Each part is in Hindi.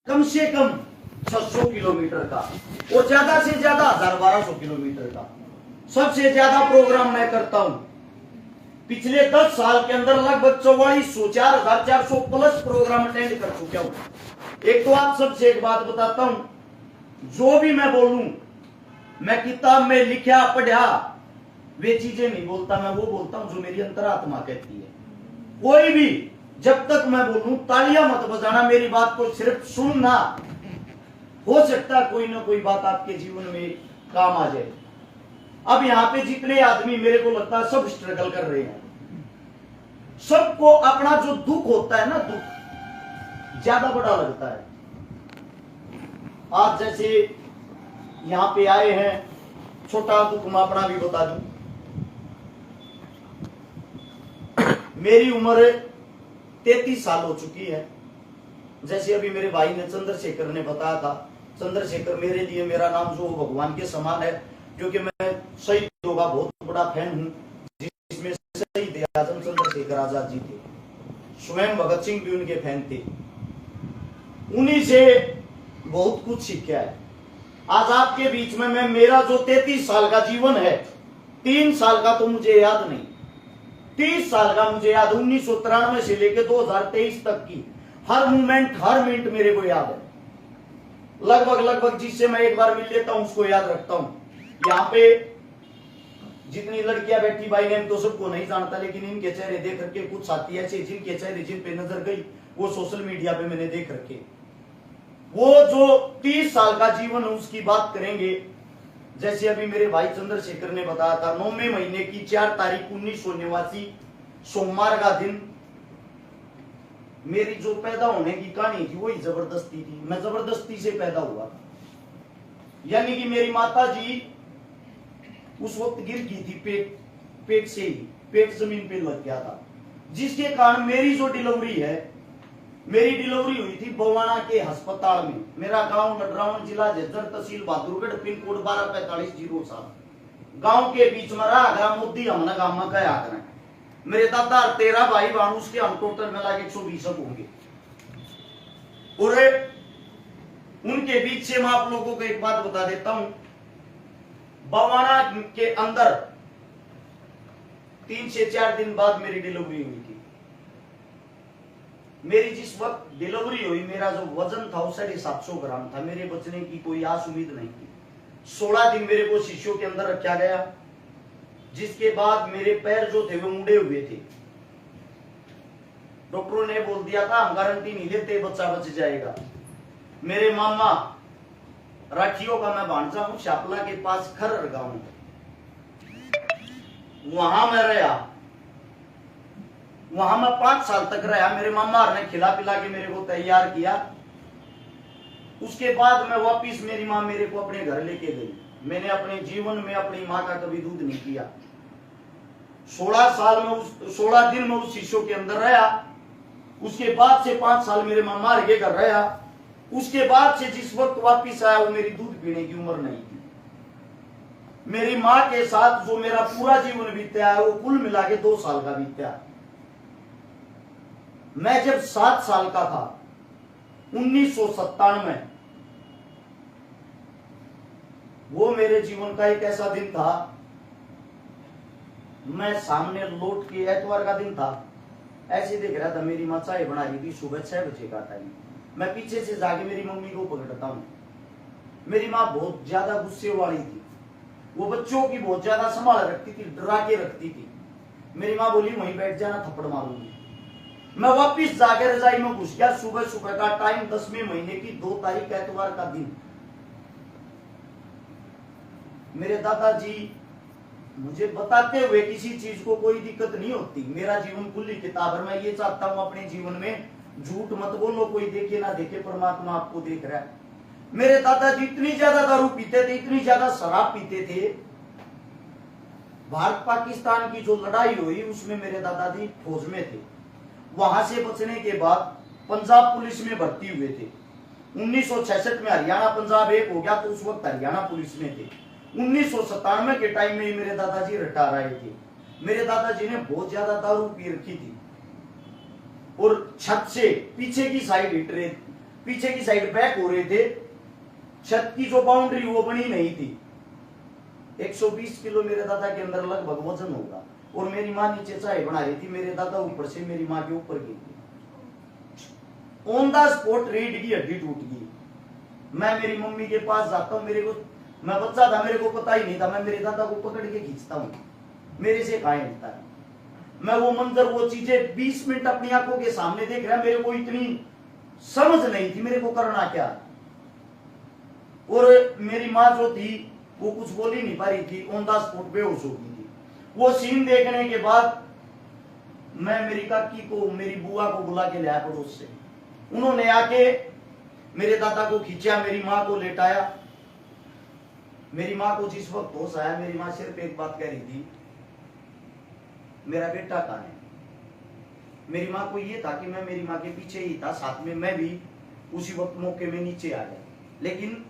कम से कम 600 किलोमीटर का और ज्यादा से ज्यादा 1000-1200 किलोमीटर का सबसे ज्यादा प्रोग्राम मैं करता हूं। पिछले 10 साल के अंदर लगभग 4400-4400 प्लस प्रोग्राम अटेंड कर चुका हूं। एक तो आप सबसे एक बात बताता हूं, जो भी मैं बोलूं, मैं किताब में लिखा पढ़ा वे चीजें नहीं बोलता, मैं वो बोलता हूं जो मेरी अंतरात्मा कहती है। कोई भी जब तक मैं बोलूं तालियां मत बजाना, मेरी बात को सिर्फ सुनना। हो सकता है कोई ना कोई बात आपके जीवन में काम आ जाए। अब यहां पे जितने आदमी मेरे को लगता है सब स्ट्रगल कर रहे हैं, सबको अपना जो दुख होता है ना, दुख ज्यादा बड़ा लगता है। आज जैसे यहां पे आए हैं, छोटा दुख मैं अपना भी बता दूं। मेरी उम्र 33 साल हो चुकी है। जैसे अभी मेरे भाई ने चंद्रशेखर ने बताया था, चंद्रशेखर मेरे लिए, मेरा नाम जो भगवान के समान है, क्योंकि मैं शहीदों का बहुत बड़ा फैन हूं, जिसमें शहीद आजम चंद्रशेखर आजाद जी थे, स्वयं भगत सिंह भी उनके फैन थे। उन्हीं से बहुत कुछ सीखा है। आज आपके बीच में मैं, मेरा जो 33 साल का जीवन है, 3 साल का तो मुझे याद नहीं, 30 साल का मुझे याद। 1993 से लेकर 2023 तक की हर मूवमेंट, हर मिनट मेरे को याद है। लगभग जिससे मैं एक बार मिल लेता हूं उसको याद रखता हूं। यहाँ पे जितनी लड़कियां बैठी, भाई नेम तो सबको नहीं जानता, लेकिन इनके चेहरे देख रखे, कुछ साथी ऐसे जिनके चेहरे जिन पे नजर गई वो सोशल मीडिया पे मैंने देख रखे। वो जो 30 साल का जीवन है उसकी बात करेंगे। जैसे अभी मेरे भाई चंद्रशेखर ने बताया था, 9वें महीने की 4 तारीख 1989 सोमवार का दिन मेरी जो पैदा होने की कहानी थी वही जबरदस्ती थी। मैं जबरदस्ती से पैदा हुआ था, यानी कि मेरी माता जी उस वक्त गिर गई थी, पेट से ही, पेट जमीन पे लग गया था, जिसके कारण मेरी जो डिलीवरी है, मेरी डिलीवरी हुई थी बवाना के अस्पताल में। मेरा गांव नटरावन, जिला झज्जर, तहसील बहादुरगढ़, पिन कोड 124507। गांव के बीच में रहा मोदी हमने गांव में क्या करें। मेरे दादा 13 भाई बहन, उसके हम टोटल मिला के 120 होंगे। और उनके बीच से मैं आप लोगों को एक बात बता देता हूं, बवाना के अंदर 3 से 4 दिन बाद मेरी डिलीवरी हुई थी। मेरी जिस वक्त डिलीवरी हुई, मेरा जो वजन था वो 750 ग्राम था। मेरे बचने की कोई आस उम्मीद नहीं थी। 16 दिन मेरे को शिशु के अंदर रखा गया, जिसके बाद मेरे पैर जो थे वो मुड़े हुए थे। डॉक्टरों ने बोल दिया था हम गारंटी नहीं लेते बच्चा बच जाएगा। मेरे मामा राखियों का मैं भांजा हूं, शापला के पास खरर गांव, वहां मैं रहा। वहां मैं 5 साल तक रहा। मेरे मामा ने खिला पिला के मेरे को तैयार किया। उसके बाद मैं वापिस, मेरी माँ मेरे को अपने घर लेके गई। मैंने अपने जीवन में अपनी माँ का कभी दूध नहीं पिया। 16 दिन में उस शिशु के अंदर रहा। उसके बाद से 5 साल मेरे मामा के घर रहा। उसके बाद से जिस वक्त वापिस आया वो मेरी दूध पीने की उम्र नहीं थी। मेरी माँ के साथ जो मेरा पूरा जीवन बीता है वो कुल मिला के 2 साल का बीता। मैं जब 7 साल का था, 1997, वो मेरे जीवन का एक ऐसा दिन था। मैं सामने लौट के, एतवार का दिन था, ऐसे देख रहा था, मेरी माँ चाय बना रही थी, सुबह 6 बजे का टाइम। मैं पीछे से जाके मेरी मम्मी को पकड़ता हूं। मेरी माँ बहुत ज्यादा गुस्से वाली थी, वो बच्चों की बहुत ज्यादा संभाल रखती थी, डरा के रखती थी। मेरी माँ बोली वहीं बैठ जाना, थप्पड़ मारूंगी। मैं वापिस जाकर रजाई में घुस गया। सुबह का टाइम, 10वें महीने की 2 तारीख, एतवार का दिन। मेरे दादाजी मुझे बताते हुए किसी चीज को कोई दिक्कत नहीं होती, मेरा जीवन खुली किताब है। मैं ये चाहता हूं अपने जीवन में झूठ मत बोलो, कोई देखे ना देखे, परमात्मा आपको देख रहा है। मेरे दादाजी इतनी ज्यादा दारू पीते थे, इतनी ज्यादा शराब पीते थे। भारत पाकिस्तान की जो लड़ाई हुई उसमें मेरे दादाजी फौज में थे। वहां से बचने के बाद पंजाब पुलिस में भर्ती हुए थे। 1966 में हरियाणा पंजाब एक हो गया, तो उस वक्त हरियाणा पुलिस में थे। 1997 के टाइम में मेरे दादाजी रिटायर आए थे। मेरे दादाजी ने बहुत ज्यादा दारू पी रखी थी और छत से पीछे की साइड हिट रहे पीछे की साइड पैक हो रहे थे, छत की जो बाउंड्री वो बनी नहीं थी। 120 किलो मेरे दादा के अंदर लगभग वजन होगा, और मेरी माँ नीचे चाय बना रही थी, मेरे दादा ऊपर से मेरी माँ के ऊपर गिर गई। ऑन द स्पॉट रीढ़ की हड्डी टूट गई। मैं मेरी मम्मी के पास जाता हूँ, मैं बच्चा था, मेरे को पता ही नहीं था, मैं मेरे दादा को पकड़ के खींचता हूँ, मेरे से कहाँ हिलता है। मैं वो मंजर, वो चीजें 20 मिनट अपनी आंखों के सामने देख रहा, मेरे को इतनी समझ नहीं थी मेरे को करना क्या। और मेरी माँ जो थी वो कुछ बोल ही नहीं पा रही थी, ऑन द स्पॉट बेहोश हो गई थी। वो सीन देखने के बाद मैं मेरी काकी को, मेरी बुआ को बुला के लाया पड़ोस से। उन्होंने आके मेरे दादा को खींचा, मेरी माँ को लेटाया। मेरी माँ को जिस वक्त होश आया, मेरी माँ सिर्फ एक बात कह रही थी, मेरा बेटा कहाँ है। मेरी माँ को ये था कि मैं मेरी माँ के पीछे ही था, साथ में मैं भी उसी वक्त मौके में नीचे आ गया, लेकिन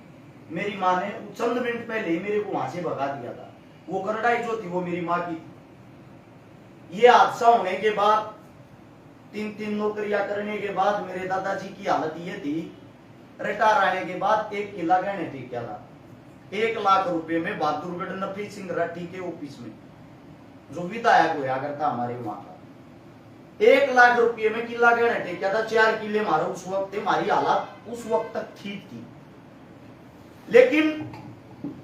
मेरी माँ ने चंद मिनट पहले ही मेरे को वहां से भगा दिया था। वो करड़ाई जो थी वो मेरी माँ की थी। ये हादसा होने के बाद, 3 नौकरियां करने के बाद मेरे दादाजी की हालत ये थी, रिटायर आने के बाद 1 किला गहने टेकिया था। 1 लाख रुपए में बहादुरगढ़ नफी सिंह राठी के ऑफिस में, जो विधायक हुआ करता हमारे वहां का, 1 लाख रुपये में किला गहने टेकिया था। 4 किले मारा उस वक्त थे। हमारी हालत उस वक्त तक ठीक थी, लेकिन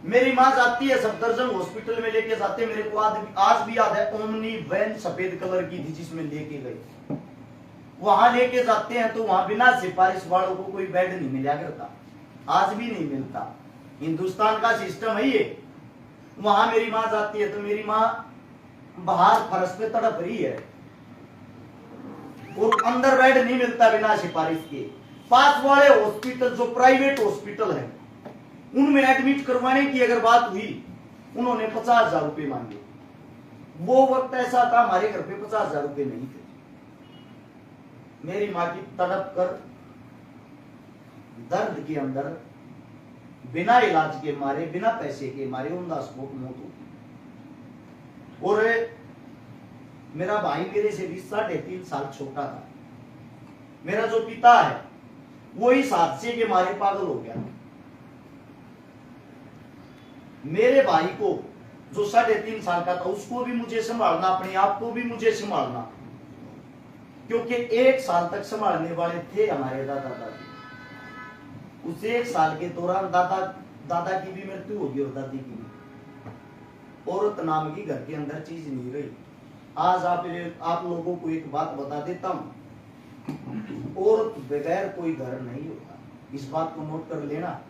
मेरी माँ जाती है सफदरजंग हॉस्पिटल में लेके जाते। मेरे को आज भी याद है, ओमनी वैन सफेद कलर की थी जिसमें लेके गए। वहां लेके जाते हैं तो वहां बिना सिफारिश वालों को कोई बेड नहीं मिला करता, आज भी नहीं मिलता। हिंदुस्तान का सिस्टम है ये। वहां मेरी माँ जाती है तो मेरी माँ बाहर फर्श पे तड़प रही है, और अंदर बेड नहीं मिलता बिना सिफारिश के। पास वाले हॉस्पिटल, जो प्राइवेट हॉस्पिटल है, उनमें एडमिट करवाने की अगर बात हुई, उन्होंने 50,000 रुपए मांगे। वो वक्त ऐसा था, हमारे घर पे 50,000 रुपए नहीं थे। मेरी माँ की तड़प कर दर्द के अंदर बिना इलाज के मारे, बिना पैसे के मारे ऑन द स्पॉट मौत होती। और मेरा भाई मेरे से भी 3.5 साल छोटा था। मेरा जो पिता है वो इस हादसे के मारे पागल हो गया। मेरे भाई को जो 3.5 साल का था, उसको भी मुझे संभालना, अपने आप को भी मुझे संभालना, क्योंकि 1 साल तक संभालने वाले थे हमारे दादा दादी। उस 1 साल के दौरान दादा की भी मृत्यु होगी और दादी की भी। औरत नाम की घर के अंदर चीज नहीं रही। आज आप लोगों को एक बात बता देता हूं, औरत बगैर कोई घर नहीं होता। इस बात को नोट कर लेना।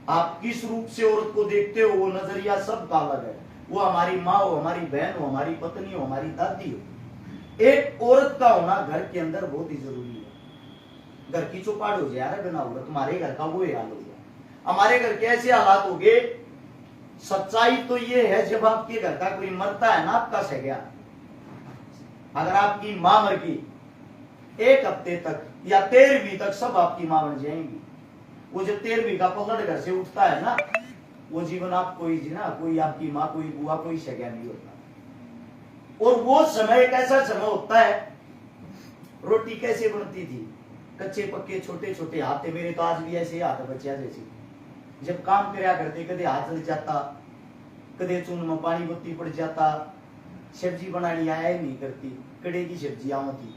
आप किस रूप से औरत को देखते हो, वो नजरिया सबका अलग है। वो हमारी माँ हो, हमारी बहन हो, हमारी पत्नी हो, हमारी दादी हो। एक औरत का होना घर के अंदर बहुत ही जरूरी है। घर की चौपाट हो जाए बिना औरत, तुम्हारे घर का वो हाल हो गया। हमारे घर के ऐसे हालात हो गए। सच्चाई तो ये है, जब आपके घर का कोई मरता है ना, आपका सह अगर आपकी मां मर गई 1 हफ्ते तक या 13वीं तक, सब आपकी मां बन जाएंगी। वो जब 13वीं का पलट घर से उठता है ना, वो जीवन आप कोई जीना, कोई आपकी माँ, कोई बुआ, कोई सगा नहीं होता। और वो समय एक ऐसा समय होता है, रोटी कैसे बनती थी, कच्चे पक्के छोटे छोटे हाथ थे। मेरे तो आज भी ऐसे हाथ बच्चा जैसे। जब काम कराया करते, कदे हाथ जल जाता, कदे चून में पानी बत्ती पड़ जाता। सब्जी बनानी आया ही नहीं करती, कड़े की सब्जी होती,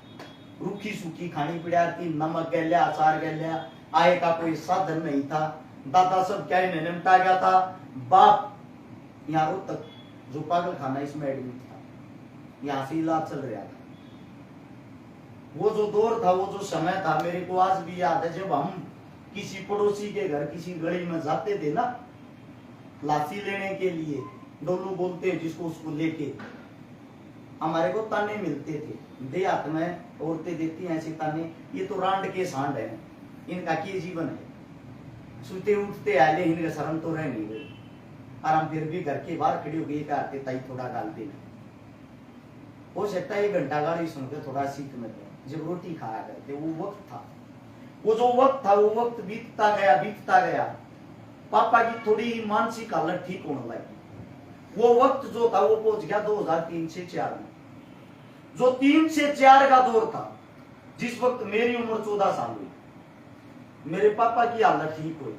रूखी सूखी खानी पड़ा थी, नमक गलिया, अचार गलिया, आय का कोई साधन नहीं था। दादा सब क्या निमटा गया था। बाप यहाँ तक जो पागल खाना इसमें एडमिट था, यहाँ से इलाज चल रहा था। वो जो दौर था, वो जो समय था, मेरे को आज भी याद है। जब हम किसी पड़ोसी के घर, किसी गली में जाते थे ना, लाठी लेने के लिए, डोलू बोलते जिसको, उसको लेके हमारे को ताने मिलते थे। देहात में औरतें देती हैं ऐसे ताने, ये तो रांड के सांड है, इनका क्या जीवन है, सुते उठते आले, इनका शर्म तो रह नहीं गई। और हम फिर भी घर के बाहर खड़ी हो गई, कहते ताई थोड़ा गाल देना। हो सकता है 1 घंटा गाली सुनकर थोड़ा सीख में जब रोटी खाया करते, वो वक्त था। वो जो वक्त था, वो वक्त बीतता गया। पापा की थोड़ी मानसिक हालत ठीक होने लगी। वो वक्त जो था वो पहुंच गया 2003 से 4 में। जो 3 से 4 का दौर था, जिस वक्त मेरी उम्र 14 साल हुई, मेरे पापा की हालत ठीक हुई।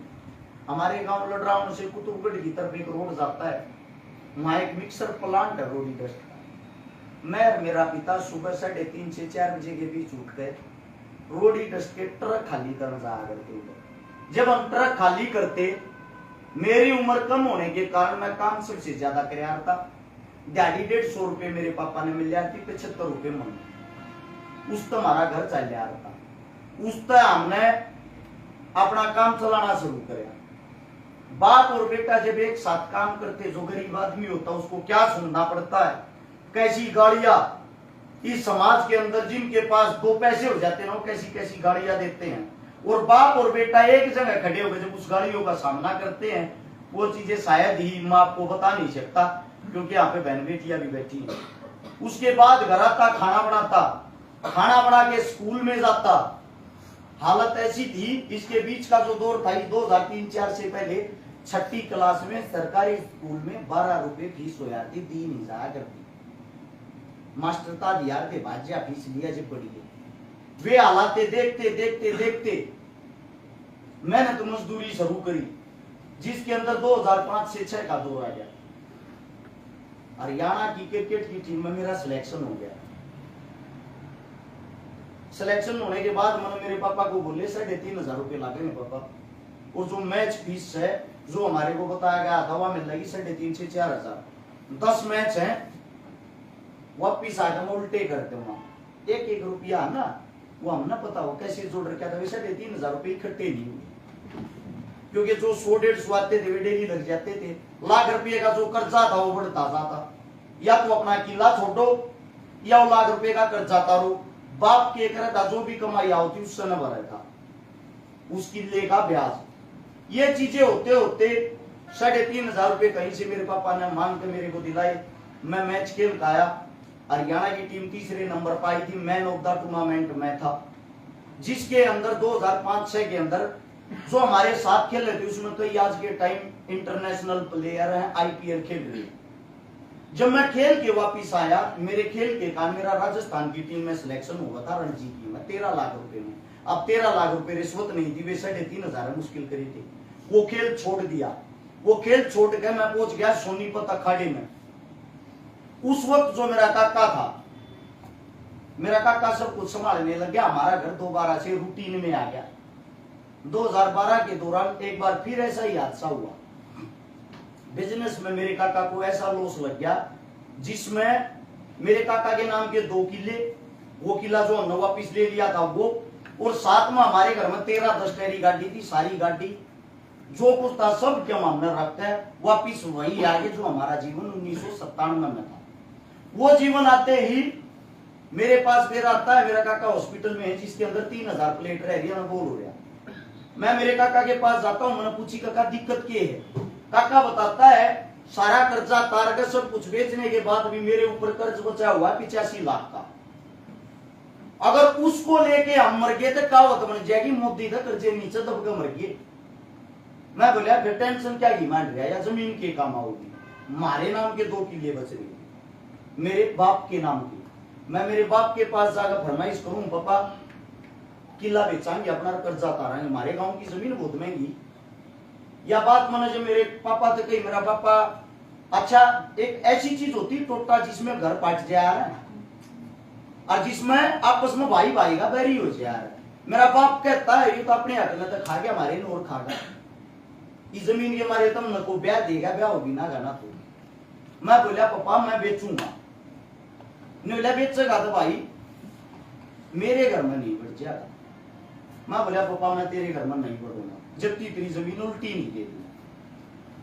हमारे गांव लडराउन से कुतुबगढ़ की तरफ एक रोड जाता है, वहां एक मिक्सर प्लांट है रोडी डस्ट का। मैं और मेरा पिता सुबह 3:30 से 4 बजे के बीच उठ गए, रोडी डस्ट के ट्रक खाली करने जाया करते थे। जब हम ट्रक खाली करते, मेरी उम्र कम होने के कारण मैं काम सबसे ज्यादा कर था। दिहाड़ी 150 रुपए मेरे पापा ने मिल जाती, 75 रुपए मन उस तो हमारा घर चल जा रहा था। उस तो हमने अपना काम चलाना शुरू किया। बाप और बेटा जब एक साथ काम करते, जो गरीब आदमी होता उसको क्या सुनना पड़ता है, कैसी गाड़ियां इस समाज के अंदर जिनके पास 2 पैसे हो जाते हैं वो कैसी कैसी गाड़ियां देते हैं। और बाप और बेटा एक जगह खड़े होकर जब उस गाड़ियों का सामना करते हैं, वो चीजें शायद ही मैं आपको बता नहीं सकता, क्योंकि यहाँ पे बहन बेटियां भी बैठी हैं। उसके बाद घर आता, खाना बनाता, खाना बना के स्कूल में जाता। हालत ऐसी थी, इसके बीच का जो दौर था 2003-4 से पहले, 6ठी क्लास में सरकारी स्कूल में 12 रुपए फीस हो जाती, दी नहीं जाया करती। मास्टर ता दियार थे भाज्या फीस लिया जब पड़ी है। वे हालात देखते देखते देखते मैंने तो मजदूरी शुरू करी, जिसके अंदर 2005 से 6 का दौर आ गया। हरियाणा की क्रिकेट की टीम में मेरा सिलेक्शन हो गया। सिलेक्शन होने के बाद मैंने मेरे पापा को बोले 3,500 रुपए लागेंगे पापा, और जो मैच फीस है जो हमारे को बताया गया था वह मिल जाएगी 3,500 से 4,000। 10 मैच है, वापिस आकर मैं उल्टे करते वहां 1-1 रुपया ना, वो हमने पता हो कैसे जोड़ रखा था। 3,500 रुपए इकट्ठे नहीं हुए, क्योंकि जो 100-150 आते थे वे डेली लग जाते थे। लाख रुपये का जो कर्जा था वो बढ़ता जाता, या तो अपना किला छोड़ो या वो लाख रुपए का कर्जा तारो। बाप के करता जो भी कमाई होती उससे न भरा था, उस किले का ब्याज। ये चीजें होते होते 3,500 रुपए कहीं से मेरे पापा ने मांग के मेरे को दिलाए। मैं मैच खेल का आया, हरियाणा की टीम 3रे नंबर पर आई थी, मैन ऑफ द टूर्नामेंट में था, जिसके अंदर 2005-6 के अंदर जो हमारे साथ खेल रहे थे उसमें कई आज के टाइम इंटरनेशनल प्लेयर हैं, IPL खेल रहे हैं। जब मैं खेल के वापिस आया, मेरे खेल के कारण मेरा राजस्थान की टीम में सिलेक्शन हुआ था रणजी की में 13 लाख रुपए में। अब 13 लाख रुपए रिश्वत नहीं थी, वे 3,500 मुश्किल करी थी। वो खेल छोड़ दिया, वो खेल छोड़ के मैं पहुंच गया सोनीपत अखाड़े में। उस वक्त जो मेरा काका था, मेरा काका सब कुछ संभालने लग गया, हमारा घर दोबारा से रूटीन में आ गया। 2012 के दौरान एक बार फिर ऐसा ही हादसा हुआ। बिजनेस में मेरे काका को ऐसा लॉस लग गया, जिसमें मेरे काका के नाम के 2 किले, वो किला जो हमने वापिस ले लिया था वो, और साथ में हमारे घर में 13 दस्तेरी गाड़ी थी। सारी गाड़ी जो कुछ था सब क्या हमने रखता है वापिस वही आगे जो हमारा जीवन 1997 में था। वो जीवन आते ही मेरे पास फिर आता है, मेरा काका हॉस्पिटल में है जिसके अंदर 3,000 प्लेट रह रही है, मैं बोल हो रहा। मैं मेरे काका के पास जाता हूँ, मैंने पूछी काका दिक्कत क्या है। काका बताता है सारा कर्जा तार के सब कुछ बेचने के बाद भी मेरे ऊपर कर्ज बचा हुआ 85 लाख का। अगर उसको लेके हम मर गए तो क्या होता बन जाएगी, मोदी का कर्जे नीचे दब के मर गए। मैं बोला फिर टेंशन क्या की मान रहा, या जमीन के काम आओगी। हमारे नाम के 2 किले बच रहे मेरे बाप के नाम की। मैं मेरे बाप के पास जाकर फरमाइश करूं, पापा किला बेचाएंगे, अपना कर्जा तारेंगे, हमारे गांव की जमीन बहुत महंगी। या बात मैंने जब मेरे पापा तक कही, मेरा पापा अच्छा एक ऐसी चीज होती टोटा जिसमें घर पाट जा रहा है और जिसमें आपस में भाई भाई का बैरी हो जा रहा है। मेरा बाप कहता है ये तो अपने हाथ में तो खा गया, हमारे नोर खा गया, इस जमीन के हमारे तुम न को ब्याह देगा, ब्याह होगी ना गाना। तो मैं बोला पापा मैं बेचूंगा। ने बोला बेचेगा तो भाई मेरे घर में नहीं बढ़ जाएगा। मैं बोला पापा मैं तेरे घर में नहीं बढ़ूंगा जब तेरी जमीन उल्टी नहीं दे दी,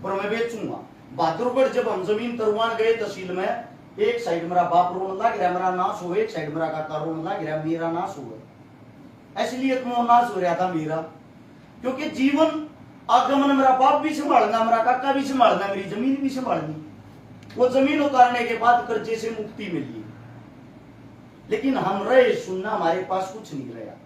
पर मैं बेचूंगा। बहादुरगढ़ जब हम जमीन तरवान गए तहसील में, एक साइड मेरा बाप रोन लग रहा, मेरा नाश हो, एक साइड मेरा काका रोन लग रहा, मेरा नाश हुआ। इसलिए तो नाश हो रहा था मेरा, क्योंकि जीवन आगमन मेरा बाप भी संभालना, मेरा काका भी संभालना, मेरी जमीन भी संभालनी। वो जमीन उतारने के बाद कर्जे से मुक्ति मिली, लेकिन हम रहे सुनना, हमारे पास कुछ नहीं रहा।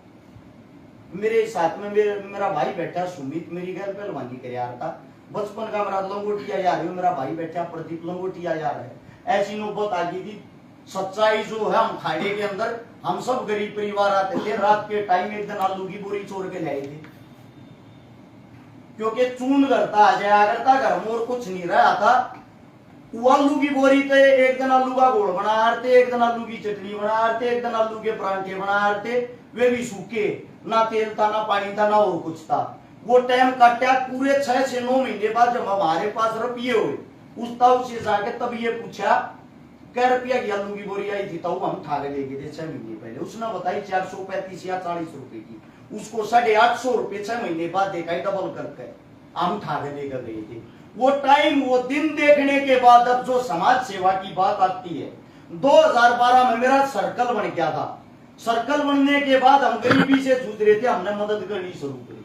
मेरे साथ में मेरा भाई बैठा सुमित, मेरी घर पहलवानी कर रहा था, बचपन का मेरा लंगोटिया यार है, मेरा भाई बैठा प्रदीप लंगोटिया यार है। ऐसी नौबत आ गई थी। सच्चाई जो है, हम खाड़े के अंदर हम सब गरीब परिवार आते थे, रात के टाइम एक दिन आलू की बोरी चोर के लाए थे, क्योंकि चून करता आ जाया करता, घर में और कुछ नहीं रहा था। वो आलू की बोरी थे, एक दिन आलू का घोल बना रहे थे, एक दिन आलू की चटनी बना रहे थे, एक दिन आलू के परांठे बना रहे थे, वे भी सूखे, ना तेल था ना पानी था ना और कुछ था। वो टाइम काटा पूरे 6 से 9 महीने बाद जब हमारे पास रुपये हुए, उस ताऊ से जाके तब ये पूछा क्या रुपया की आलू की बोरी आई थी, ताऊ हम ठागे ले गए थे 6 महीने पहले। उसने बताई 435 या 40 रुपए की, उसको 850 रुपए 6 महीने बाद देखा डबल करके हम ठागे लेकर गए थे। वो टाइम वो दिन देखने के बाद अब जो समाज सेवा की बात आती है, 2012 में मेरा सर्कल बन गया था। सर्कल बनने के बाद हम गरीबी से जूझ रहे थे, हमने मदद करनी शुरू करी।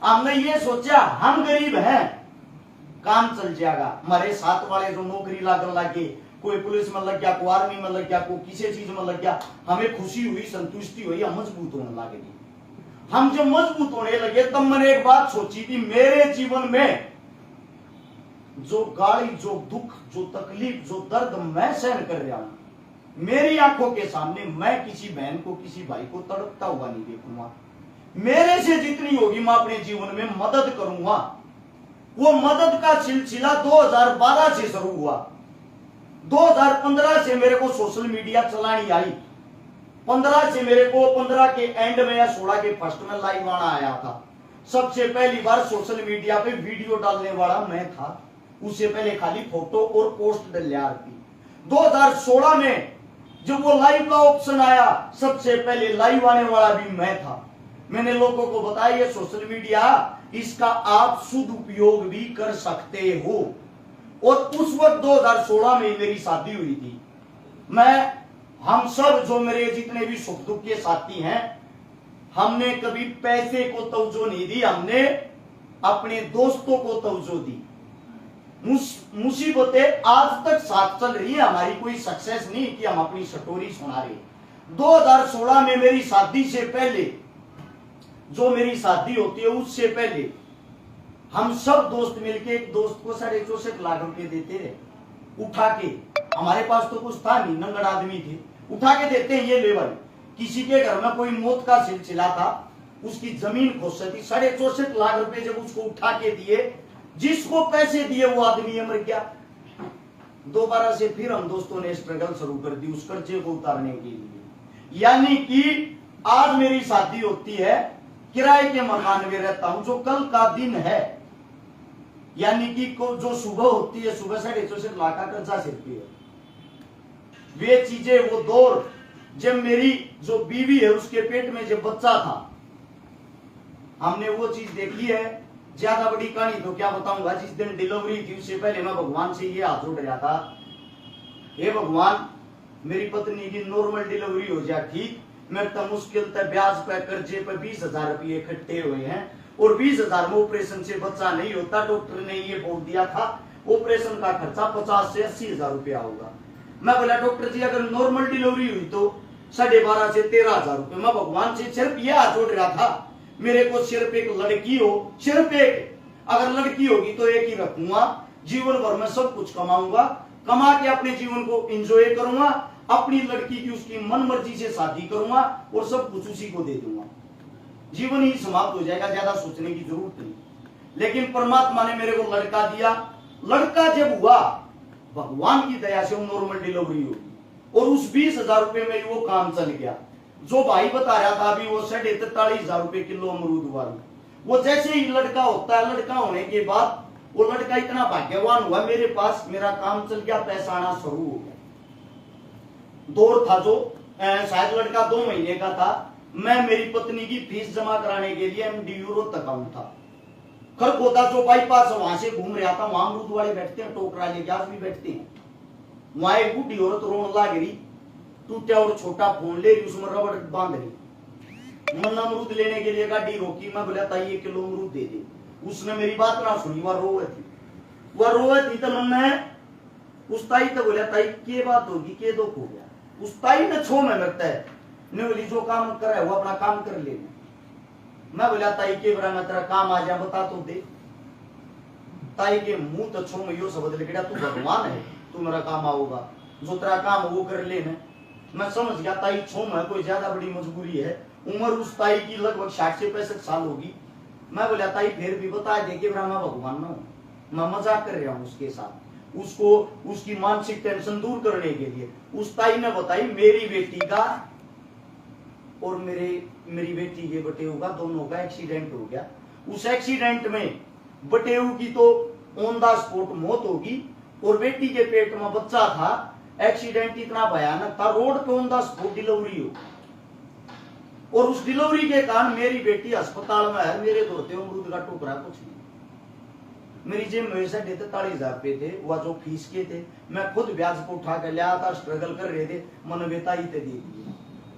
हमने ये सोचा हम गरीब हैं, काम चल जाएगा। हमारे साथ वाले जो नौकरी लागन लगे, कोई पुलिस में लग गया, कोई आर्मी में लग गया, कोई किसी चीज में लग गया, हमें खुशी हुई, संतुष्टि हुई, हम मजबूत होने लगे। हम जब मजबूत होने लगे तब मैंने एक बात सोची थी, मेरे जीवन में जो गाली, जो दुख, जो तकलीफ, जो दर्द मैं सहन कर रहा हूं, मेरी आंखों के सामने मैं किसी बहन को, किसी भाई को तड़पता हुआ नहीं देखूंगा। मेरे से जितनी होगी मैं अपने जीवन में मदद करूंगा। वो मदद का सिलसिला 2012 से शुरू हुआ। 2015 से मेरे को सोशल मीडिया चलानी आई। 15 से मेरे को 15 के एंड में या 16 के फर्स्ट में लाइव आना आया था। सबसे पहली बार सोशल मीडिया पे वीडियो डालने वाला मैं था। उससे पहले खाली फोटो और पोस्ट डलिया थी। 2016 में जब वो लाइव का ऑप्शन आया, सबसे पहले लाइव आने वाला भी मैं था। मैंने लोगों को बताया ये सोशल मीडिया, इसका आप सदुपयोग भी कर सकते हो। और उस वक्त 2016 में मेरी शादी हुई थी। हम सब जो मेरे जितने भी सुख दुख के साथी हैं, हमने कभी पैसे को तवज्जो नहीं दी, हमने अपने दोस्तों को तवज्जो दी। मुसीबतें आज तक साथ चल रही है, हमारी कोई सक्सेस नहीं कि हम अपनी स्टोरी सुना रहे। 2016 में मेरी शादी से पहले, जो मेरी शादी होती है उससे पहले, हम सब दोस्त मिलके एक दोस्त को 64.5 लाख रुपए देते रहे उठा के। हमारे पास तो कुछ था नहीं, नंगड़ आदमी थे, उठा के देते हैं ये लेवल। किसी के घर में कोई मौत का सिलसिला था, उसकी जमीन खुश थी, 64.5 लाख रुपए जब उसको उठा के दिए, जिसको पैसे दिए वो आदमी मर गया। दोबारा से फिर हम दोस्तों ने स्ट्रगल शुरू कर दी उस कर्जे को उतारने के लिए। यानी कि आज मेरी शादी होती है, किराए के मकान में रहता हूं, जो कल का दिन है, यानी कि जो सुबह होती है, सुबह 64.5 लाख का कर्जा सिर पे है। वे चीजें, वो दौर जब मेरी जो बीवी है उसके पेट में जब बच्चा था, हमने वो चीज देखी है। ज्यादा बड़ी कहानी तो क्या बताऊंगा। जिस दिन डिलीवरी थी उससे पहले मैं भगवान से ये हाथ जोड़ रहा था, हे भगवान मेरी पत्नी की नॉर्मल डिलीवरी हो जाए ठीक। मैं तो मुश्किल तक ब्याज पे कर्जे पे 20,000 रुपये इकट्ठे हुए हैं, और 20,000 में ऑपरेशन से बच्चा नहीं होता। डॉक्टर ने ये बोल दिया था ऑपरेशन का खर्चा 50 से 80,000 रुपया होगा। मैं बोला डॉक्टर जी अगर नॉर्मल डिलीवरी हुई तो 12.5 से 13,000 रुपये। मैं भगवान से सिर्फ ये हाथ जोड़ रहा था, मेरे को सिर्फ एक लड़की हो, सिर्फ एक, अगर लड़की होगी तो एक ही रखूंगा। जीवन भर में सब कुछ कमाऊंगा, कमा के अपने जीवन को एंजॉय करूंगा, अपनी लड़की की उसकी मन मर्जी से शादी करूंगा और सब कुछ उसी को दे दूंगा। जीवन ही समाप्त हो जाएगा, ज्यादा सोचने की जरूरत नहीं। लेकिन परमात्मा ने मेरे को लड़का दिया। लड़का जब हुआ, भगवान की दया से वो नॉर्मल डिलीवरी होगी, और उस 20,000 रुपए में वो काम चल गया। जो भाई बता रहा था अभी, वो 43,000 रुपए किलो अमरूद हुआ। वो जैसे ही लड़का होता है, लड़का होने के बाद वो लड़का इतना भाग्यवान हुआ, मेरे पास मेरा काम चल गया, पैसा आना शुरू हो गया। दौर था जो शायद लड़का 2 महीने का था, मैं मेरी पत्नी की फीस जमा कराने के लिए MD यूरो तक आऊं था। खरगोदा जो बाईपास वहां से घूम रहा था, वहां अमरूद वाले बैठते हैं, टोकरा लेके आज भी बैठते हैं। वहां एक बूढ़ी औरत रोन लाग रही, टूटा और छोटा फोन ले रही, उसमें रबड़ बांध रही। मैंने अमरूद लेने के लिए गाड़ी रोकी, मैं बोला ताई 1 किलो अमरूद दे दे। उसने मेरी बात ना सुनी, वह रोवे थी तो मैंने उस ताई तो बोला ताई के बात होगी, के दुख हो गया। उस ताई ने छो में लगता है, ने बोली जो काम कर वो अपना काम कर ले। मैं बोला ताई के बरा में तेरा काम आ जा, बता तो दे। ताई के मुंह तो छो में यो शब्द लिखा, तू भगवान है, तू मेरा काम आओगा, जो तेरा काम वो कर ले। मैं समझ गया ताई छो में कोई ज्यादा बड़ी मजबूरी है। उम्र उस ताई की लगभग 60 से 65 साल होगी। मैं बोला ताई फिर भी बता दे कि मैं भगवान ना हूं, मैं मजाक कर रहा हूं उसके साथ, उसको उसकी मानसिक टेंशन दूर करने के लिए। उस ताई ने बताई मेरी बेटी का और मेरी बेटी के बटेऊ का दोनों का एक्सीडेंट हो गया। उस एक्सीडेंट में बटेऊ की तो ऑन द स्पॉट मौत होगी और बेटी के पेट में बच्चा था। एक्सीडेंट इतना भयानक था, रोड पे ऑन द स्पॉट डिलीवरी हो, और उस डिलीवरी के कारण मेरी बेटी अस्पताल में है। मेरे धोते अमरूद का टुकड़ा कुछ नहीं। मेरी जेब में 43,000 रुपए थे, वह जो फीस के थे, मैं खुद ब्याज को उठा कर लिया था, स्ट्रगल कर रहे थे, मन बेताई दे दी।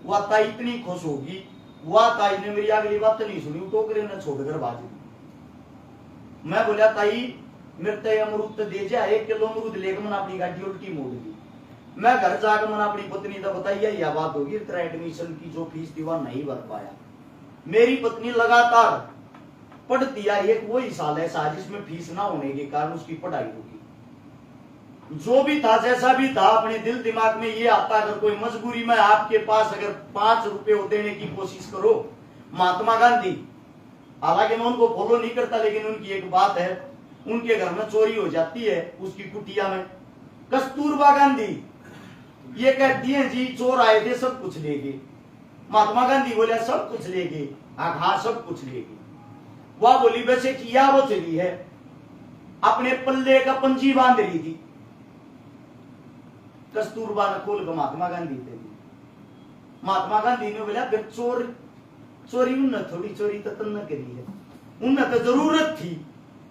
वह ताई इतनी खुश होगी, वह ताई ने मेरी अगली बात नहीं सुनी, टोकरे ने छोड़कर भाग दी। मैं बोला ताई मेरे ते अमरूद तो दे जा, 1 किलो अमरूद लेकर मैंने अपनी गाड़ी उल्टी मोड़ दी। मैं घर जाकर मैंने अपनी पत्नी को बताई यह बात होगी, तेरा एडमिशन की जो फीस थी वह नहीं भर पाया। मेरी पत्नी लगातार पढ़ती आई, एक वही साल ऐसा जिसमें फीस ना होने के कारण उसकी पढ़ाई होगी। जो भी था जैसा भी था, अपने दिल दिमाग में ये आता अगर कोई मजबूरी में आपके पास अगर 5 रुपए देने की कोशिश करो। महात्मा गांधी, हालांकि मैं उनको फॉलो नहीं करता, लेकिन उनकी एक बात है, उनके घर में चोरी हो जाती है उसकी कुटिया में। कस्तूरबा गांधी ये कहती है जी चोर आए थे सब कुछ ले गए। महात्मा गांधी बोले सब कुछ ले गए, हाँ सब कुछ ले गए। वह बोली वैसे किया वो चली है, अपने पल्ले का पंजी बांध रही थी। कस्तूरबा ने खोल कर महात्मा गांधी थे। महात्मा गांधी ने बोला फिर चोरी उन्हें थोड़ी चोरी तो तन्ना करी है, उन्हें तो जरूरत थी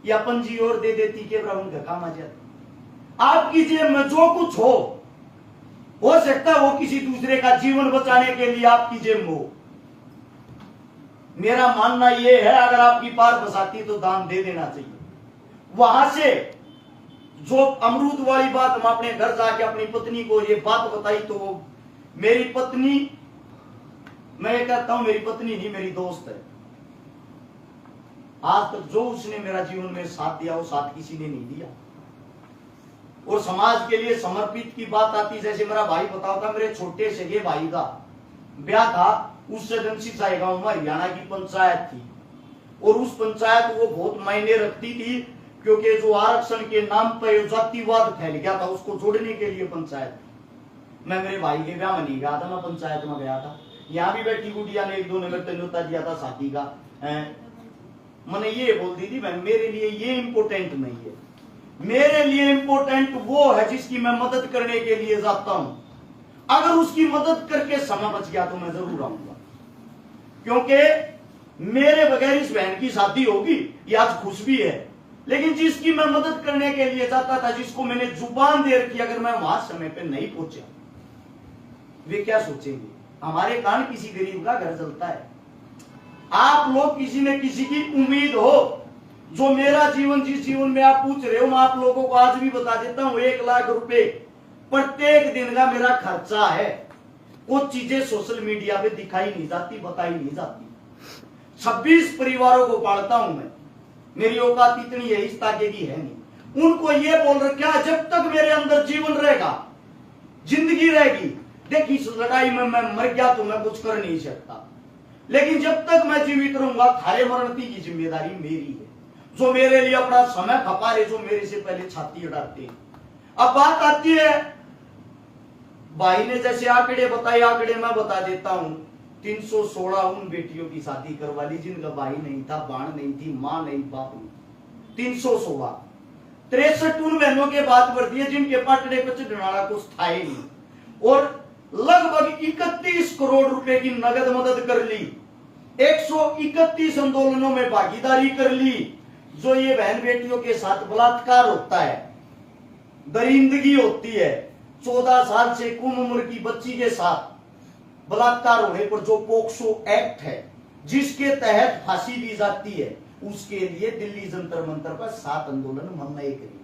या पंजी और दे देती के उनका काम आ जाता। आपकी जेब में जो कुछ हो सकता है वो किसी दूसरे का जीवन बचाने के लिए आपकी जेब में हो। मेरा मानना यह है अगर आपकी पार बसाती तो दान दे देना चाहिए। वहां से जो अमरूद वाली बात हम अपने घर जाके अपनी पत्नी को ये बात बताई तो मेरी पत्नी, मैं कहता हूं मेरी पत्नी नहीं मेरी दोस्त है। आज तक जो उसने मेरा जीवन में साथ दिया वो साथ किसी ने नहीं दिया। और समाज के लिए समर्पित की बात आती, जैसे मेरा भाई बताओ था, मेरे छोटे से भाई का ब्याह था, उस सदनसी गांव में हरियाणा की पंचायत थी, और उस पंचायत वो बहुत मायने रखती थी क्योंकि जो आरक्षण के नाम पर जातिवाद फैल गया था उसको जोड़ने के लिए पंचायत। मैं मेरे भाई के ब्याह में नहीं गया था, मैं पंचायत में गया था। यहाँ भी बैठी गुड़िया ने 1-2 नंबर न्योता दिया था शादी का। मैंने ये बोल दी थी मेरे लिए ये इंपोर्टेंट नहीं है, मेरे लिए इंपोर्टेंट वो है जिसकी मैं मदद करने के लिए जाता हूं। अगर उसकी मदद करके समय बच गया तो मैं जरूर आऊंगा, क्योंकि मेरे बगैर इस बहन की शादी होगी, ये आज खुश भी है, लेकिन जिसकी मैं मदद करने के लिए जाता था, जिसको मैंने जुबान दे रखी, अगर मैं वहां समय पे नहीं पहुंचा, वे क्या सोचेंगे? हमारे कारण किसी गरीब का घर चलता है। आप लोग किसी न किसी की उम्मीद हो। जो मेरा जीवन, जिस जीवन में आप पूछ रहे हो, मैं आप लोगों को आज भी बता देता हूं, 1 लाख रुपए प्रत्येक दिन का मेरा खर्चा है। कुछ चीजें सोशल मीडिया पे दिखाई नहीं जाती, बताई नहीं जाती। 26 परिवारों को पालता हूं मैं, मेरी औकात इतनी है इस ताके की है नहीं। उनको ये बोल रखा जब तक मेरे अंदर जीवन रहेगा, जिंदगी रहेगी, देखिए इस लड़ाई में मैं मर गया तो मैं कुछ कर नहीं सकता, लेकिन जब तक मैं जीवित रहूंगा थारे मरणती की जिम्मेदारी मेरी है। जो मेरे लिए अपना समय खपा रहे, जो मेरे से पहले छाती अड़ाते हैं। अब बात आती है, भाई ने जैसे आंकड़े बताए, आंकड़े मैं बता देता हूं। 316 उन बेटियों की शादी करवा ली जिनका भाई नहीं था, बाण नहीं थी, मां नहीं, बाप नहीं। 316। 63 उन बहनों के बात बढ़ती है जिनके पाटड़े पर चढ़ाना कुछ था ही नहीं, और लगभग 31 करोड़ रुपए की नगद मदद कर ली। 131 आंदोलनों में भागीदारी कर ली। जो ये बहन बेटियों के साथ बलात्कार होता है, दरिंदगी होती है, 14 साल से कम उम्र की बच्ची के साथ बलात्कार होने पर जो पोक्सो एक्ट है जिसके तहत फांसी दी जाती है, उसके लिए दिल्ली जंतर मंतर पर 7 आंदोलन हमने करी।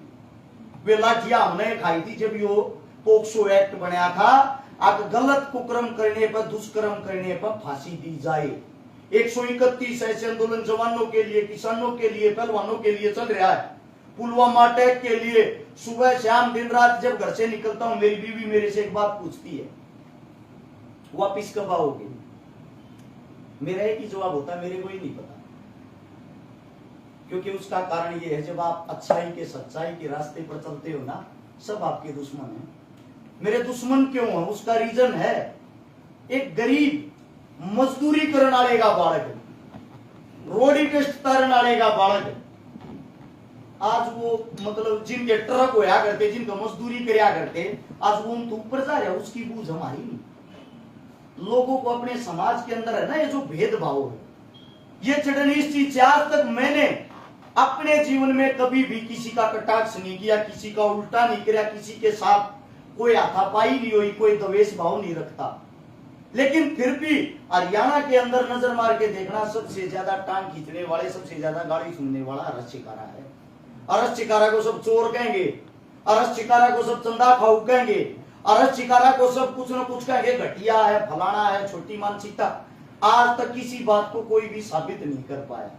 वे लाठियां हमने खाई थी जब यो पोक्सो एक्ट बनाया था। अब गलत कुकर्म करने पर, दुष्कर्म करने पर फांसी दी जाए। 131 ऐसे आंदोलन जवानों के लिए, किसानों के लिए, पहलवानों के लिए चल रहा है। पुलवामा अटैक के लिए सुबह शाम दिन रात जब घर से निकलता हूं, मेरी बीवी मेरे से एक बात पूछती है, वापिस कब आओगे? मेरा एक ही जवाब होता है, मेरे को ही नहीं पता। क्योंकि उसका कारण ये है, जब आप अच्छाई के सच्चाई के रास्ते पर चलते हो ना, सब आपके दुश्मन हैं। मेरे दुश्मन क्यों है? उसका रीजन है, एक गरीब मजदूरी करने वाले का बालक, रोडी टेस्ट तारने वाले का बालक, आज वो मतलब जिनके ट्रक होया करते, जिनका मजदूरी करया करते, आज वो उनके ऊपर जा रहा है, उसकी बूझ हमारी नहीं। लोगों को अपने समाज के अंदर है ना, ये जो भेदभाव है, ये चढ़नी इस चीज से आज तक मैंने अपने जीवन में कभी भी किसी का कटाक्ष नहीं किया, किसी का उल्टा नहीं किया, किसी के साथ कोई हाथापाई नहीं हुई, कोई द्वेष भाव नहीं रखता। लेकिन फिर भी हरियाणा के अंदर नजर मार के देखना, सबसे ज्यादा टांग खींचने वाले, सबसे ज्यादा गाड़ी सुनने वाला अरस शिकारा है। अरस शिकारा को सब चोर कहेंगे, अरस शिकारा को सब चंदा खाऊ कहेंगे, अरस शिकारा को सब कुछ न कुछ कहेंगे, घटिया है, फलाना है, छोटी मानसिकता। आज तक किसी बात को कोई भी साबित नहीं कर पाया,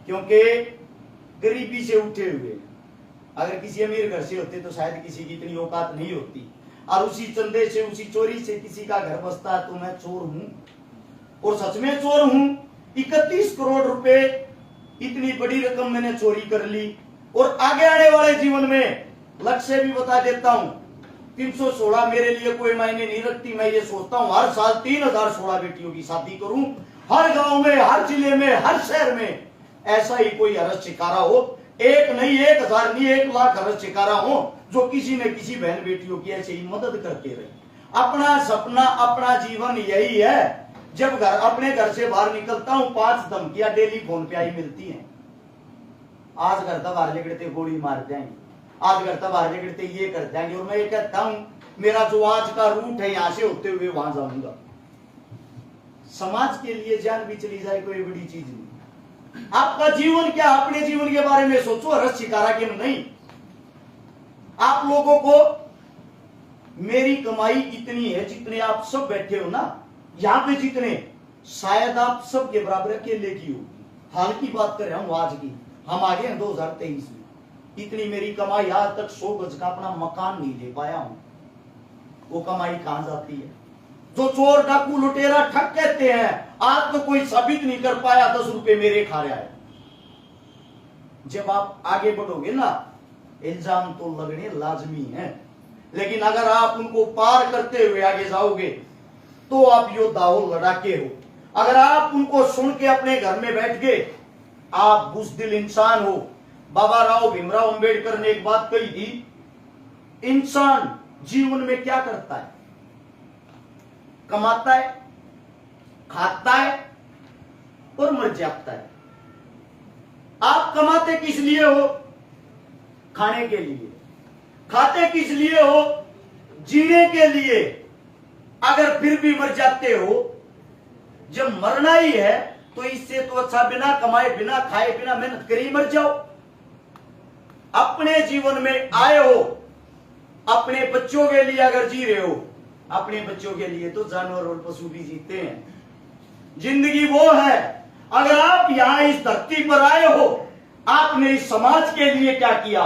क्योंकि गरीबी से उठे हुए। अगर किसी अमीर घर से होते तो शायद किसी की इतनी औकात नहीं होती, और उसी चंदे से, उसी चोरी से किसी का घर बसता है तो मैं चोर हूं, और सच में चोर हूं। 31 करोड़ रुपए, इतनी बड़ी रकम मैंने चोरी कर ली। और आगे आने वाले जीवन में लक्ष्य भी बता देता हूं, 316 मेरे लिए कोई मायने नहीं रखती। मैं ये सोचता हूं हर साल 3016 बेटियों की शादी करूं, हर गांव में, हर जिले में, हर शहर में ऐसा ही कोई अरस शिकारा हो, एक नहीं, 1000 नहीं, 1 लाख अरस शिकारा हो, जो किसी न किसी बहन बेटियों की ऐसे ही मदद करते रहे। अपना सपना, अपना जीवन यही है। जब अपने घर से बाहर निकलता हूं, 5 धमकियां डेली फोन पे आई मिलती हैं। आज घर तक बाहर निकलते गोली मार जाएंगे, आज घर तक बाहर निकलते ये कर जाएंगे। और मैं ये कहता हूं, मेरा जो आज का रूट है, यहां से होते हुए वहां जाऊंगा। समाज के लिए जान भी चली जाए कोई बड़ी चीज नहीं। आपका जीवन क्या, अपने जीवन के बारे में सोचो, अरस शिकारा के नहीं। आप लोगों को मेरी कमाई इतनी है, जितने आप सब बैठे हो ना यहां पे, जितने शायद आप सब के बराबर अकेले की होगी। हाल की बात कर रहा हूं, आज की। हम आ गए 2023 में। इतनी मेरी कमाई, आज तक 100 गज का अपना मकान नहीं ले पाया हूं। वो कमाई कहां जाती है? जो चोर, डाकू, लुटेरा, ठग कहते हैं, आज तो कोई साबित नहीं कर पाया 10 रुपए मेरे खा रहा है। जब आप आगे बढ़ोगे ना, इल्जाम तो लगने लाजमी है, लेकिन अगर आप उनको पार करते हुए आगे जाओगे तो आप योद्धा हो, लड़ाके हो। अगर आप उनको सुन के अपने घर में बैठ गए, आप बुज़दिल इंसान हो। बाबा राव भीमराव अंबेडकर ने एक बात कही थी, इंसान जीवन में क्या करता है? कमाता है, खाता है और मर जाता है। आप कमाते किस लिए हो? खाने के लिए। खाते किस लिए हो? जीने के लिए। अगर फिर भी मर जाते हो, जब मरना ही है तो इससे तो अच्छा बिना कमाए, बिना खाए, बिना मेहनत करे मर जाओ। अपने जीवन में आए हो, अपने बच्चों के लिए अगर जी रहे हो, अपने बच्चों के लिए तो जानवर और पशु भी जीते हैं। जिंदगी वो है, अगर आप यहां इस धरती पर आए हो, आपने इस समाज के लिए क्या किया?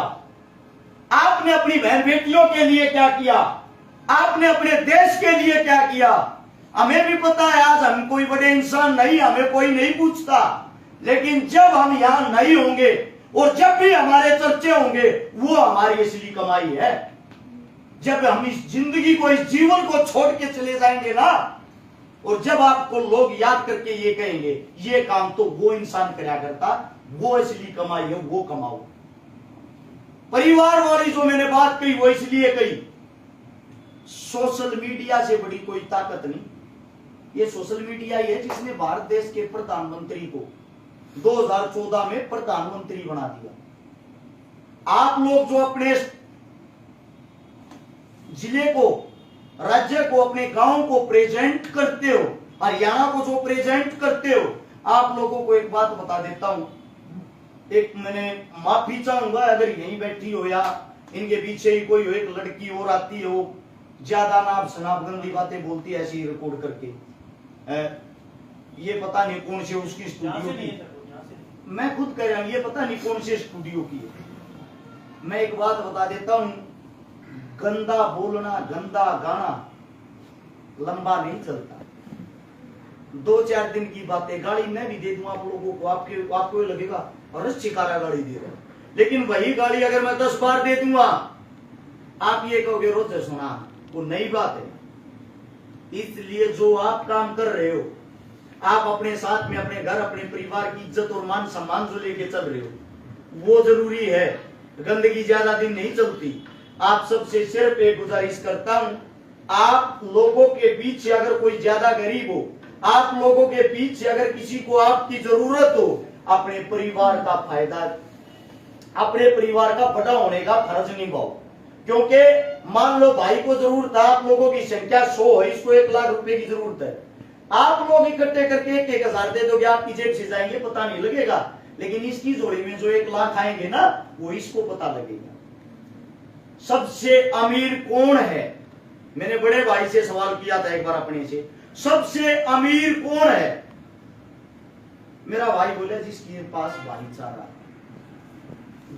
आपने अपनी बहन बेटियों के लिए क्या किया? आपने अपने देश के लिए क्या किया? हमें भी पता है आज हम कोई बड़े इंसान नहीं, हमें कोई नहीं पूछता, लेकिन जब हम यहां नहीं होंगे और जब भी हमारे चर्चे होंगे, वो हमारी असली कमाई है। जब हम इस जिंदगी को, इस जीवन को छोड़ के चले जाएंगे ना, और जब आपको लोग याद करके ये कहेंगे, ये काम तो वो इंसान करा करता, वो असली कमाई है, वो कमाओ। परिवार वाली जो मैंने बात कही, वो इसलिए कही, सोशल मीडिया से बड़ी कोई ताकत नहीं। ये सोशल मीडिया ही है जिसने भारत देश के प्रधानमंत्री को 2014 में प्रधानमंत्री बना दिया। आप लोग जो अपने जिले को, राज्य को, अपने गांव को प्रेजेंट करते हो, हरियाणा को जो प्रेजेंट करते हो, आप लोगों को एक बात बता देता हूं, एक मैंने माफी चाहूंगा अगर यहीं बैठी हो या इनके पीछे ही कोई हो, एक लड़की और आती है, वो ज्यादा नाप शनाप गंदी बातें बोलती है, ऐसी रिकॉर्ड करके। ये पता नहीं कौन से उसकी स्टूडियो की, मैं खुद कह रहा हूं, ये पता नहीं कौन से स्टूडियो की है। मैं एक बात बता देता हूं, गंदा बोलना, गंदा गाना लंबा नहीं चलता। 2-4 दिन की बातें, गाड़ी मैं भी दे दूं आप लोगों को, आपको लगेगा अरे शिकारा गाड़ी दे रहे, लेकिन वही गाड़ी अगर मैं 10 बार दे दूंगा आप ये कहोगे रोज सुना, वो नई बात है। इसलिए जो आप काम कर रहे हो, आप अपने साथ में अपने घर अपने परिवार की इज्जत और मान सम्मान जो लेके चल रहे हो वो जरूरी है। गंदगी ज्यादा दिन नहीं चलती। आप सबसे सिर्फ एक गुजारिश करता हूं, आप लोगों के बीच से अगर कोई ज्यादा गरीब हो, आप लोगों के बीच से अगर किसी को आपकी जरूरत हो, अपने परिवार का फायदा, अपने परिवार का बड़ा होने का फर्ज निभाओ। क्योंकि मान लो भाई को जरूरत है, आप लोगों की संख्या 100 है, इसको 1 लाख रुपए की जरूरत है, आप लोग इकट्ठे करके 1,000 दे दोगे, आपकी जेब से जाएंगे पता नहीं लगेगा, लेकिन इसकी जोड़ी में जो 1 लाख आएंगे ना वो इसको पता लगेगा। सबसे अमीर कौन है? मैंने बड़े भाई से सवाल किया था एक बार अपने से, सबसे अमीर कौन है? मेरा भाई बोले जिसके पास भाईचारा है,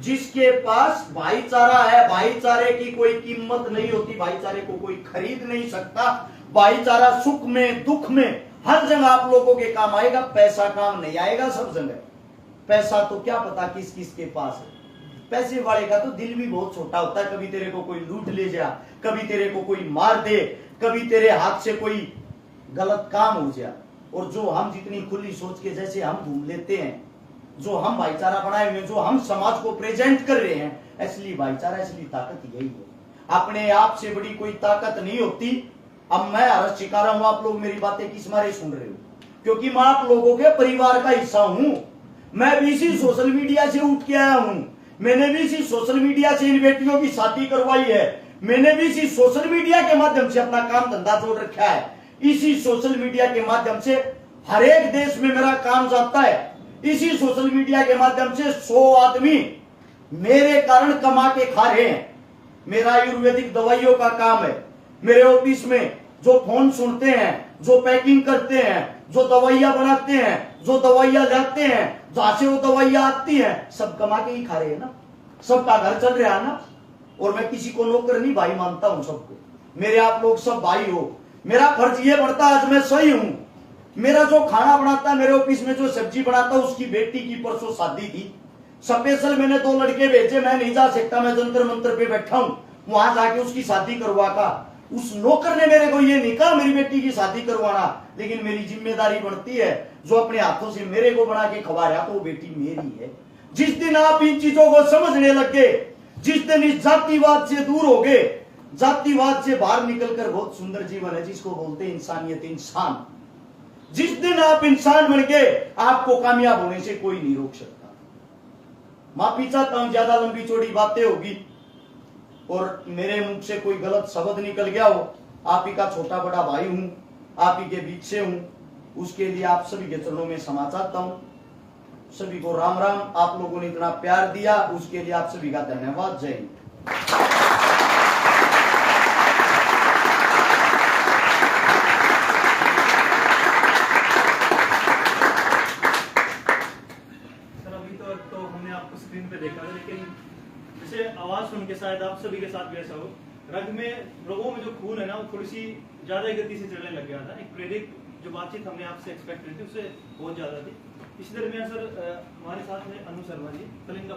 जिसके पास भाईचारा है। भाईचारे की कोई कीमत नहीं होती, भाईचारे को कोई खरीद नहीं सकता। भाईचारा सुख में दुख में हर जगह आप लोगों के काम आएगा, पैसा काम नहीं आएगा सब जगह। पैसा तो क्या पता किस किस के पास है। पैसे वाले का तो दिल भी बहुत छोटा होता है, कभी तेरे को कोई लूट ले जा, कभी तेरे को कोई मार दे, कभी तेरे हाथ से कोई गलत काम हो जाए। और जो हम जितनी खुली सोच के जैसे हम घूम लेते हैं, जो हम भाईचारा बनाए हुए, जो हम समाज को प्रेजेंट कर रहे हैं, असली भाईचारा असली ताकत यही है। अपने आप से बड़ी कोई ताकत नहीं होती। अब मैं हर्ष शिकारा हूं, आप लोग मेरी बातें किस मारे सुन रहे हो? क्योंकि मैं आप लोगों के परिवार का हिस्सा हूं। मैं भी इसी सोशल मीडिया से उठ के आया हूं, मैंने भी इसी सोशल मीडिया से इन बेटियों की शादी करवाई है, मैंने भी इसी सोशल मीडिया के माध्यम से अपना काम धंधा जोड़ रखा है। इसी सोशल मीडिया के माध्यम से हर एक देश में मेरा काम जाता है। इसी सोशल मीडिया के माध्यम से 100 आदमी मेरे कारण कमा के खा रहे हैं। मेरा आयुर्वेदिक दवाइयों का काम है। मेरे ऑफिस में जो फोन सुनते हैं, जो पैकिंग करते हैं, जो दवाइयां बनाते हैं, जो दवाइयां लाते हैं, जहां से वो दवाइयां आती हैं, सब कमा के ही खा रहे हैं ना, सबका घर चल रहा है ना। और मैं किसी को नौकर नहीं भाई मानता हूं, सबको मेरे आप लोग सब भाई हो। मेरा फर्ज ये बढ़ता है, आज मैं सही हूं। मेरा जो खाना बनाता है, मेरे ऑफिस में जो सब्जी बनाता है, उसकी बेटी की परसों शादी थी, स्पेशल मैंने 2 लड़के भेजे। मैं नहीं जा सकता, मैं जंतर मंतर पे बैठा हूं, वहां जाके उसकी शादी करवा का। उस नौकर ने मेरे को ये नहीं कहा मेरी बेटी की शादी करवाना, लेकिन मेरी जिम्मेदारी बनती है, जो अपने हाथों से मेरे को बना के खवा रहा तो वो बेटी मेरी है। जिस दिन आप इन चीजों को समझने लग गए, जिस दिन इस जातिवाद से दूर हो गए, जातिवाद से बाहर निकलकर बहुत सुंदर जीवन है जिसको बोलते हैं इंसानियत, इंसान। जिस दिन आप इंसान बन गए, आपको कामयाब होने से कोई नहीं रोक सकता। माफी चाहता हूं, ज्यादा लंबी चौड़ी बातें होगी और मेरे मुंह से कोई गलत शब्द निकल गया हो। आप ही का छोटा बड़ा भाई हूं, आप ही के बीच से हूं, उसके लिए आप सभी के चरणों में क्षमा चाहता हूं। सभी को राम राम। आप लोगों ने इतना प्यार दिया, उसके लिए आप सभी का धन्यवाद। जय हिंद। स्क्रीन पे देखा है, लेकिन जैसे आवाज सुन के शायद आप सभी के साथ भी ऐसा हो, रग में, रगों में जो खून है ना वो थोड़ी सी ज्यादा गति से चलने लग गया था। एक प्रेरित जो बातचीत हमने आपसे एक्सपेक्ट की थी उससे बहुत ज्यादा थी। इसी दरमियान सर हमारे साथ में अनु शर्मा जी, कलिंगा